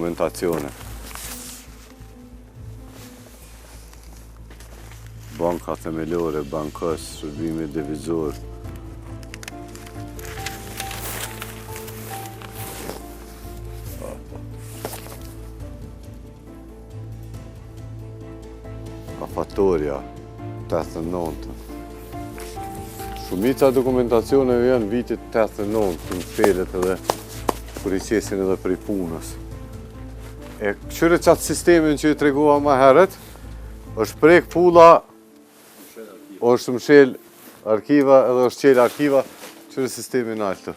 dokumentacione. Banka themelore, bankës, shërbimi devizor. Afatoria, 89. Shumica dokumentacioneve janë vitit 89, të më felet edhe për i qesin edhe për i punës. E këshyre qatë sistemin që i tregova ma heret, është prek pula, është mshel arkiva edhe është qel arkiva, këshyre sistemin altë.